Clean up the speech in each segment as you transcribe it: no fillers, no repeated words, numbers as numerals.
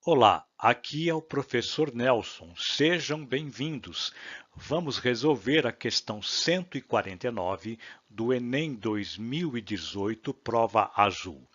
Olá, aqui é o professor Nelson. Sejam bem-vindos. Vamos resolver a questão 149 do Enem 2018, prova azul.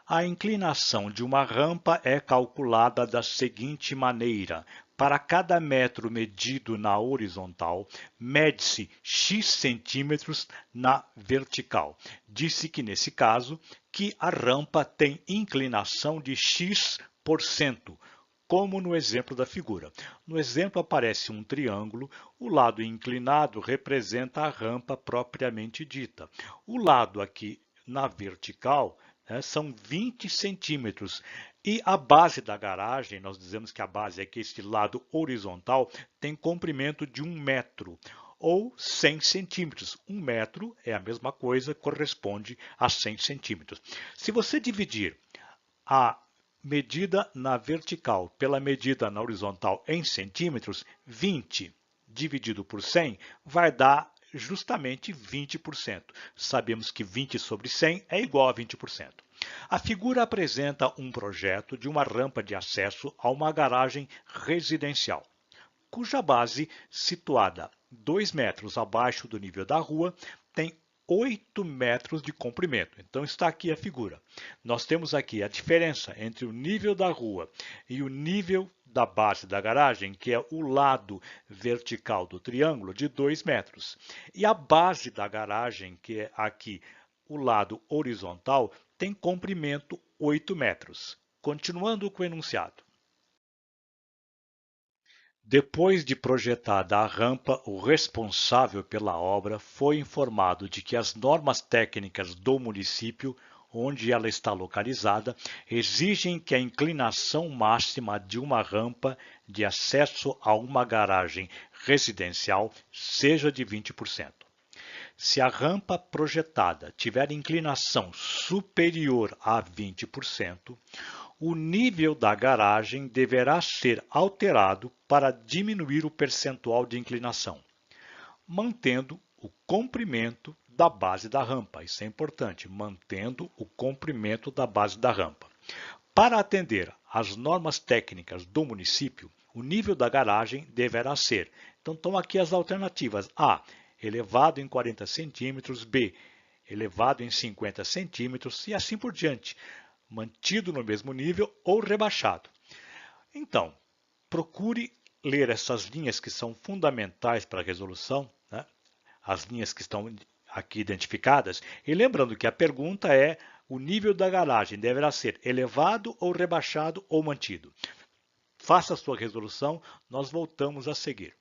A inclinação de uma rampa é calculada da seguinte maneira: para cada metro medido na horizontal, mede-se x centímetros na vertical. Disse que, nesse caso, que a rampa tem inclinação de x%, como no exemplo da figura. No exemplo aparece um triângulo, o lado inclinado representa a rampa propriamente dita. O lado aqui na vertical são 20 centímetros. E a base da garagem, nós dizemos que a base é que este lado horizontal tem comprimento de 1 metro, ou 100 centímetros. 1 metro é a mesma coisa, corresponde a 100 centímetros. Se você dividir a medida na vertical pela medida na horizontal em centímetros, 20 dividido por 100 vai dar justamente 20%. Sabemos que 20 sobre 100 é igual a 20%. A figura apresenta um projeto de uma rampa de acesso a uma garagem residencial, cuja base, situada 2 metros abaixo do nível da rua, tem 8 metros de comprimento. Então está aqui a figura. Nós temos aqui a diferença entre o nível da rua e o nível da base da garagem, que é o lado vertical do triângulo, de 2 metros. E a base da garagem, que é aqui o lado horizontal, tem comprimento 8 metros. Continuando com o enunciado. Depois de projetada a rampa, o responsável pela obra foi informado de que as normas técnicas do município, onde ela está localizada, exigem que a inclinação máxima de uma rampa de acesso a uma garagem residencial seja de 20%. Se a rampa projetada tiver inclinação superior a 20%, o nível da garagem deverá ser alterado para diminuir o percentual de inclinação, mantendo o comprimento da base da rampa. Isso é importante, mantendo o comprimento da base da rampa. Para atender às normas técnicas do município, o nível da garagem deverá ser. Então, estão aqui as alternativas. A, elevado em 40 centímetros. B, elevado em 50 centímetros. E assim por diante, mantido no mesmo nível ou rebaixado. Então, procure ler essas linhas que são fundamentais para a resolução, né? As linhas que estão aqui identificadas. E lembrando que a pergunta é: o nível da garagem deverá ser elevado ou rebaixado ou mantido? Faça a sua resolução, nós voltamos a seguir.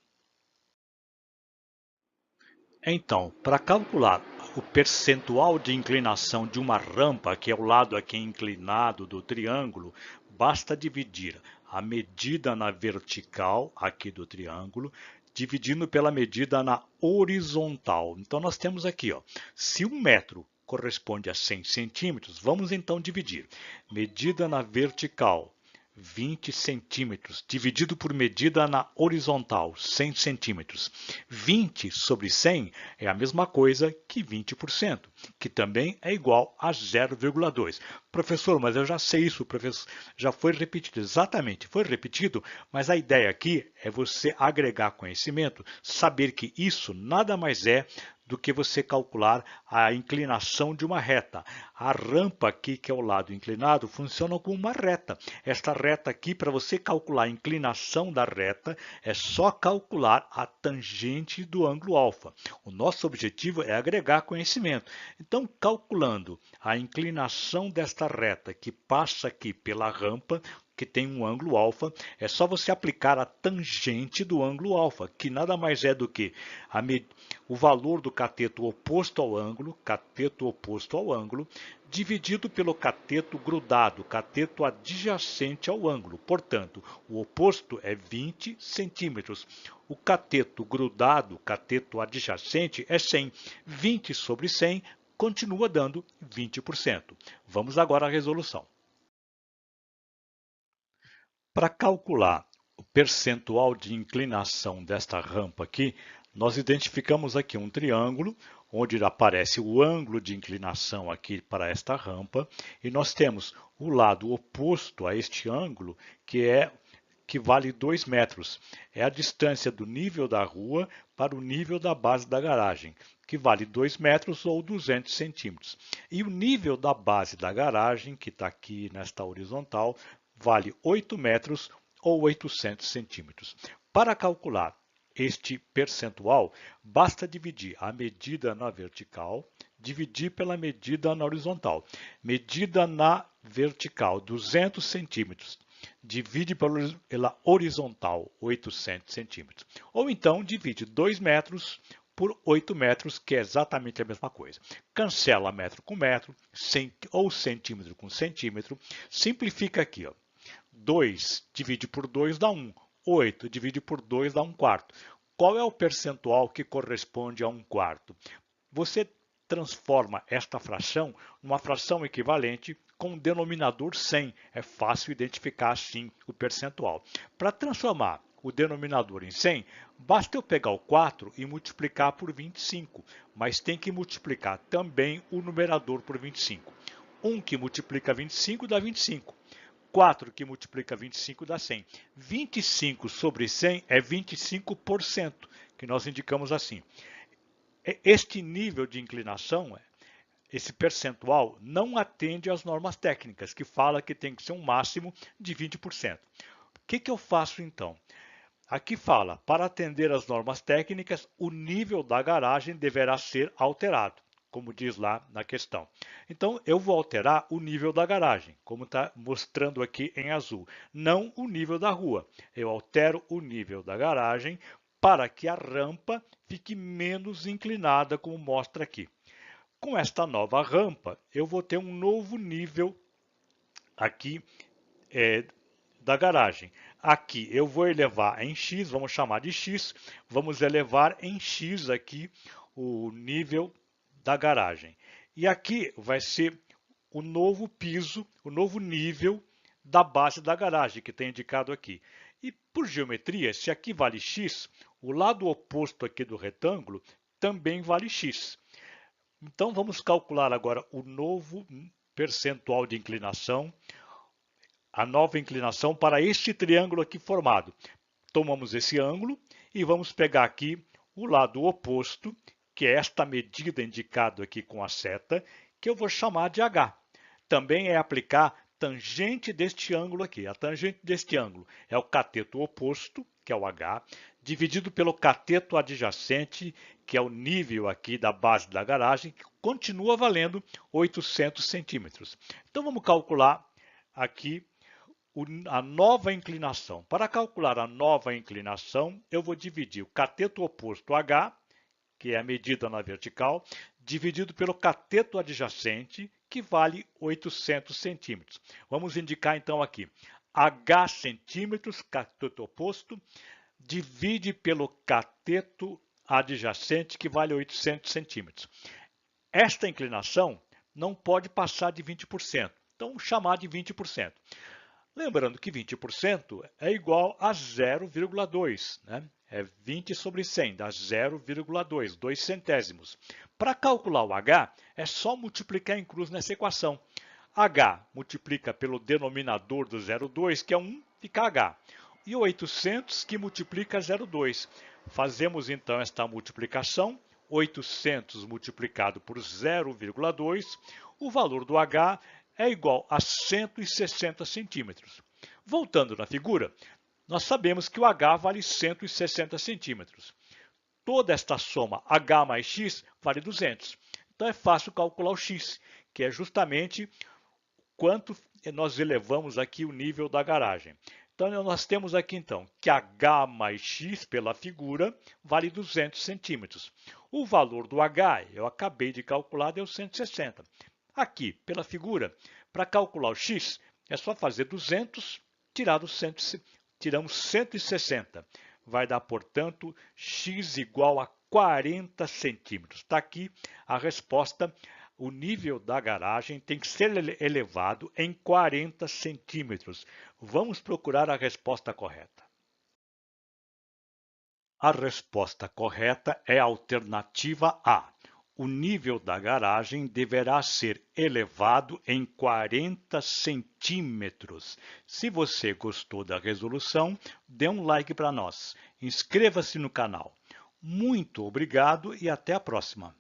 Então, para calcular o percentual de inclinação de uma rampa, que é o lado aqui inclinado do triângulo, basta dividir a medida na vertical aqui do triângulo, dividindo pela medida na horizontal. Então, nós temos aqui, ó, se 1 metro corresponde a 100 centímetros, vamos então dividir. Medida na vertical, 20 centímetros, dividido por medida na horizontal, 100 centímetros. 20 sobre 100 é a mesma coisa que 20%, que também é igual a 0,2. Professor, mas eu já sei isso, professor, já foi repetido. Exatamente, foi repetido, mas a ideia aqui é você agregar conhecimento, saber que isso nada mais é do que você calcular a inclinação de uma reta. A rampa aqui, que é o lado inclinado, funciona como uma reta. Esta reta aqui, para você calcular a inclinação da reta, é só calcular a tangente do ângulo alfa. O nosso objetivo é agregar conhecimento. Então, calculando a inclinação desta reta que passa aqui pela rampa, que tem um ângulo alfa, é só você aplicar a tangente do ângulo alfa, que nada mais é do que o valor do cateto oposto ao ângulo, dividido pelo cateto grudado, cateto adjacente ao ângulo. Portanto, o oposto é 20 centímetros. O cateto grudado, cateto adjacente, é 100. 20 sobre 100 continua dando 20%. Vamos agora à resolução. Para calcular o percentual de inclinação desta rampa aqui, nós identificamos aqui um triângulo onde aparece o ângulo de inclinação aqui para esta rampa, e nós temos o lado oposto a este ângulo, que vale 2 metros. É a distância do nível da rua para o nível da base da garagem, que vale 2 metros ou 200 centímetros. E o nível da base da garagem, que está aqui nesta horizontal, vale 8 metros ou 800 centímetros. Para calcular este percentual, basta dividir a medida na vertical, dividir pela medida na horizontal. Medida na vertical, 200 centímetros. Divide pela horizontal, 800 centímetros. Ou então, divide 2 metros por 8 metros, que é exatamente a mesma coisa. Cancela metro com metro, ou centímetro com centímetro. Simplifica aqui, ó. 2 divide por 2 dá 1. 8 divide por 2 dá 1/4. Qual é o percentual que corresponde a 1/4? Você transforma esta fração numa fração equivalente com o denominador 100. É fácil identificar assim o percentual. Para transformar o denominador em 100, basta eu pegar o 4 e multiplicar por 25, mas tem que multiplicar também o numerador por 25. 1 que multiplica 25 dá 25. 4 que multiplica 25 dá 100. 25 sobre 100 é 25%, que nós indicamos assim. Este nível de inclinação, esse percentual, não atende às normas técnicas, que fala que tem que ser um máximo de 20%. O que eu faço então? Aqui fala, para atender às normas técnicas, o nível da garagem deverá ser alterado, como diz lá na questão. Então, eu vou alterar o nível da garagem, como está mostrando aqui em azul, não o nível da rua. Eu altero o nível da garagem para que a rampa fique menos inclinada, como mostra aqui. Com esta nova rampa, eu vou ter um novo nível aqui da garagem. Aqui eu vou elevar em x, vamos chamar de x, vamos elevar em x aqui o nível da garagem. E aqui vai ser o novo piso, o novo nível da base da garagem, que está indicado aqui. E por geometria, se aqui vale x, o lado oposto aqui do retângulo também vale x. Então vamos calcular agora o novo percentual de inclinação, a nova inclinação para este triângulo aqui formado. Tomamos esse ângulo e vamos pegar aqui o lado oposto, que é esta medida indicada aqui com a seta, que eu vou chamar de h. Também é aplicar tangente deste ângulo aqui. A tangente deste ângulo é o cateto oposto, que é o h, dividido pelo cateto adjacente, que é o nível aqui da base da garagem, que continua valendo 800 centímetros. Então vamos calcular aqui a nova inclinação. Para calcular a nova inclinação, eu vou dividir o cateto oposto h, que é a medida na vertical, dividido pelo cateto adjacente, que vale 800 centímetros. Vamos indicar então aqui, h centímetros, cateto oposto, divide pelo cateto adjacente, que vale 800 centímetros. Esta inclinação não pode passar de 20%, então vamos chamar de 20%. Lembrando que 20% é igual a 0,2, né? É 20 sobre 100, dá 0,2, 2 centésimos. Para calcular o h, é só multiplicar em cruz nessa equação. h multiplica pelo denominador do 0,2, que é 1, fica h. E 800 que multiplica 0,2. Fazemos então esta multiplicação, 800 multiplicado por 0,2, o valor do h é igual a 160 centímetros. Voltando na figura, nós sabemos que o h vale 160 centímetros. Toda esta soma h mais x vale 200. Então é fácil calcular o x, que é justamente quanto nós elevamos aqui o nível da garagem. Então nós temos aqui então que h mais x pela figura vale 200 centímetros. O valor do h, eu acabei de calcular, deu 160. Aqui, pela figura, para calcular o x, é só fazer 200, tiramos 160. Vai dar, portanto, x igual a 40 centímetros. Está aqui a resposta. O nível da garagem tem que ser elevado em 40 centímetros. Vamos procurar a resposta correta. A resposta correta é a alternativa A. o nível da garagem deverá ser elevado em 40 centímetros. Se você gostou da resolução, dê um like para nós. Inscreva-se no canal. Muito obrigado e até a próxima.